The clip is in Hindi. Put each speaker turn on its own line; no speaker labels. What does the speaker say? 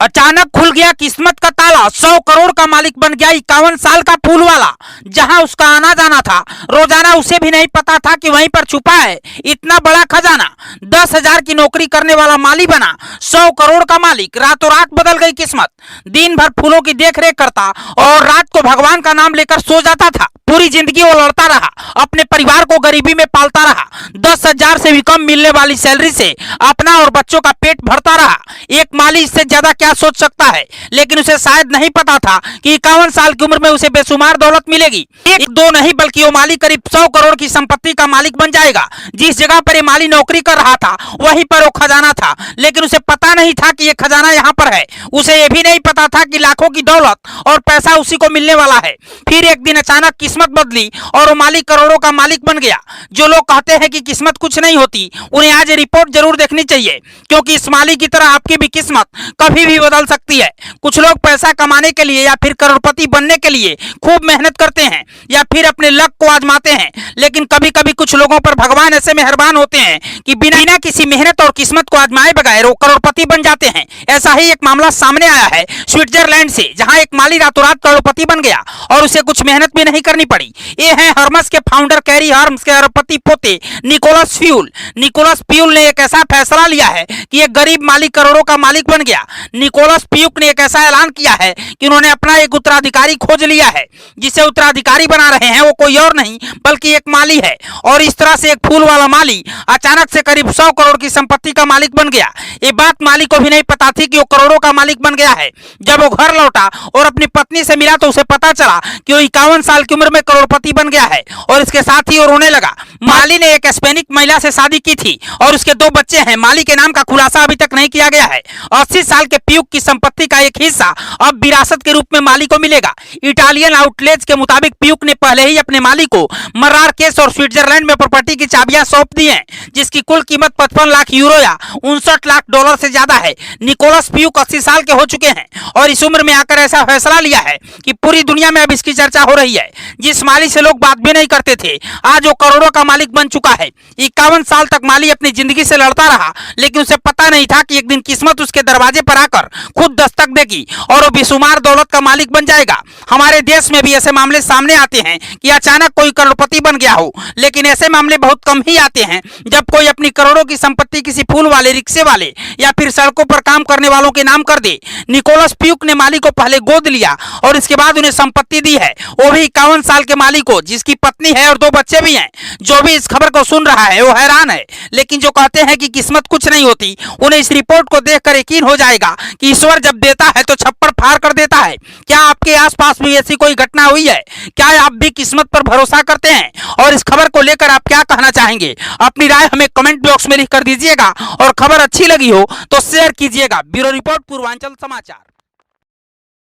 अचानक खुल गया किस्मत का ताला। 100 करोड़ का मालिक बन गया 51 साल का फूल वाला। जहां उसका आना जाना था रोजाना, उसे भी नहीं पता था कि वहीं पर छुपा है इतना बड़ा खजाना। 10,000 की नौकरी करने वाला माली बना 100 करोड़ का मालिक। रातों रात बदल गई किस्मत। दिन भर फूलों की देखरेख करता और रात को भगवान का नाम लेकर सो जाता था। पूरी जिंदगी वो लड़ता रहा, अपने परिवार को गरीबी में पालता रहा। 10,000 से भी कम मिलने वाली सैलरी से अपना और बच्चों का पेट भरता रहा। एक माली इससे ज्यादा क्या सोच सकता है, लेकिन उसे शायद नहीं पता था कि 51 साल की उम्र में उसे बेशुमार दौलत मिलेगी। एक दो नहीं बल्कि वो माली करीब 100 करोड़ की संपत्ति का मालिक बन जाएगा। जिस जगह पर ये माली नौकरी कर रहा था वहीं पर वो खजाना था, लेकिन उसे पता नहीं था कि ये खजाना यहाँ पर है। उसे ये भी नहीं पता था कि लाखों की दौलत और पैसा उसी को मिलने वाला है। फिर एक दिन अचानक किस्मत बदली और वो मालिक करोड़ों का मालिक बन गया। जो लोग कहते हैं कि किस्मत कुछ नहीं होती, उन्हें आज रिपोर्ट जरूर देखनी चाहिए, क्योंकि इस मालिक की तरह आपकी भी किस्मत कभी भी बदल सकती है। कुछ लोग पैसा कमाने के लिए या फिर करोड़पति बनने के लिए खूब मेहनत करते हैं या फिर अपने लक को आजमाते हैं, लेकिन कभी कभी कुछ लोगों पर भगवान ऐसे मेहरबान होते हैं कि बिना किसी मेहनत और किस्मत को आजमाए बगैर वो करोड़पति बन जाते हैं। ऐसा ही एक मामला सामने आया है स्विट्जरलैंड से, जहां एक माली रातों रात करोड़पति बन गया और उसे कुछ मेहनत भी नहीं करनी पड़ी। ये है हर्मस के फाउंडर कैरी हर्म्स के अरबपति पोते निकोलस फ्यूल। निकोलस फ्यूल ने एक ऐसा फैसला लिया है कि एक गरीब माली करोड़ों का मालिक बन गया। निकोलस फ्यूक ने एक ऐसा ऐलान किया है कि उन्होंने अपना एक उत्तराधिकारी खोज लिया है। जिसे उत्तराधिकारी बना रहे हैं वो कोई और नहीं बल्कि एक माली है। और इस तरह से एक फूल वाला माली अचानक से करीब 100 करोड़ की संपत्ति का मालिक बन गया। ये बात माली को भी नहीं पता थी कि वो करोड़ों का मालिक बन गया है। जब वो घर लौटा और अपनी पत्नी से मिला तो उसे पता चला कि वो 51 साल की उम्र में करोड़पति बन गया है और इसके साथ ही वो रोने लगा। माली ने एक स्पेनिक महिला से शादी की थी और उसके 2 बच्चे हैं। माली के नाम का खुलासा अभी तक नहीं किया गया है। 80 साल के प्यूक की संपत्ति का एक हिस्सा अब विरासत के रूप में माली को मिलेगा। इटालियन आउटलेट्स के मुताबिक प्यूक ने पहले ही अपने माली को मर्राकेश और स्विट्जरलैंड में प्रॉपर्टी की चाबियां सौंप दी हैं, जिसकी कुल कीमत 55 लाख यूरो या 59 लाख डॉलर से ज्यादा है। निकोलस प्यूक 80 साल के हो चुके हैं और इस उम्र में आकर ऐसा फैसला लिया है कि पूरी दुनिया में अब इसकी चर्चा हो रही है। जिस माली से लोग बात भी नहीं करते थे, आज वो करोड़ों का मालिक बन चुका है। 51 साल तक माली अपनी जिंदगी से लड़ता रहा, लेकिन उसे पता नहीं था कि एक दिन किस्मत उसके दरवाजे पर आकर खुद दस्तक देगी और वो बेशुमार दौलत का मालिक बन जाएगा। हमारे देश में भी ऐसे मामले सामने आते हैं कि अचानक कोई करोड़पति बन गया हो, लेकिन ऐसे मामले बहुत कम ही आते हैं जब कोई अपनी करोड़ों की संपत्ति किसी फूल वाले, रिक्शे वाले या फिर सड़कों पर काम करने वालों के नाम कर दे। निकोलस प्यूक ने माली को पहले गोद लिया और इसके बाद उन्हें संपत्ति दी है, वो भी 51 साल के माली को, जिसकी पत्नी है और 2 बच्चे भी हैं। जो भी इस खबर को सुन रहा है वो हैरान है, लेकिन जो कहते हैं कि किस्मत कुछ नहीं होती, उन्हें इस रिपोर्ट को देखकर यकीन हो जाएगा कि ईश्वर जब देता है तो छप्पर फाड़ कर देता है। क्या आपके आसपास भी ऐसी कोई घटना हुई है? क्या आप भी किस्मत पर भरोसा करते हैं? और इस खबर को लेकर आप क्या कहना चाहेंगे? अपनी राय हमें कमेंट बॉक्स में लिख कर दीजिएगा और खबर अच्छी लगी हो तो शेयर कीजिएगा। ब्यूरो रिपोर्ट, पूर्वांचल समाचार।